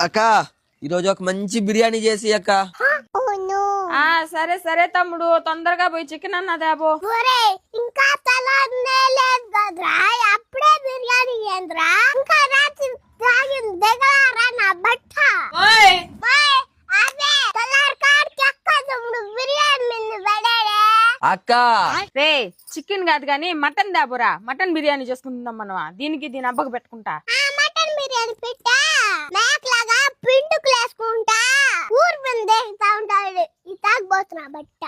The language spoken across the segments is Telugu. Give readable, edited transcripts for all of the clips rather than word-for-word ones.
అక్క ఈరోజు ఒక మంచి బిర్యానీ చేసి అక్క. సరే సరే తమ్ముడు, తొందరగా పోయి చికెన్ అన్న తేపో. ఇంకా తెల్లారనే లేదు కదరా, అప్పుడే బిర్యానీ ఏంద్రా? ఇంకా రాత్రి తాగిన దగ్గర నా బట్ట అదే తెల్లారి కాడికి అక్క తమ్ముడు బిర్యానీ మీద పడాడే. అక్క రే చికెన్ కాదు గాని మటన్ తేపోరా, మటన్ బిర్యానీ చేసుకుందాం మనం. దీనికి దీని అబ్బకు పెట్టుకుంటా. మటన్ బిర్యానీ పెట్టా మేకలాగా పిండుకులు వేసుకుంటా ఊరు మీద దేగుతా ఉంటాడు. ఈ తాగిపోతున్నా బట్ట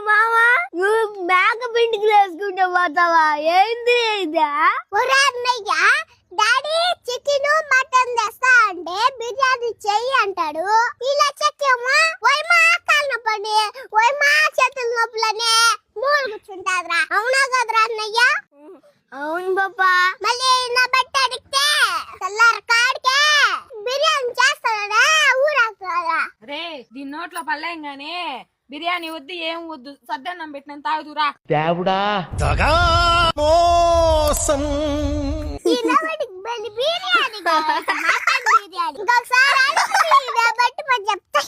మామా, నువ్వు మేక పిండికి వేసుకుంటా పోతావా? ఏంది ఇదా? డాడీ చికెన్ మటన్ తెస్తా అంటే బిర్యానీ చెయ్యి అంటాడు. ఇలా చెక్కేమో వైమా కాళ్ళ నొప్పని వైమా చేతుల నొప్పులని మూలు కూర్చుంటాదిరా. అవునా కదరా అన్నయ్య? అవును బాబా. మళ్ళీ నా బట్ట అడిగితే తెల్లారి కాడికే బిర్యానీ చేస్తాడా ఊరాస్తాడా? రే దీని నోట్లో పల్లేం గానీ బిర్యానీ వద్దు, ఏం వద్దు, సద్దన్నం పెట్టిన తాగుదురా. దేవుడా బిర్యానీ మటన్ బిర్యానీ ఇంకొకసారి బట్టి చెప్తా.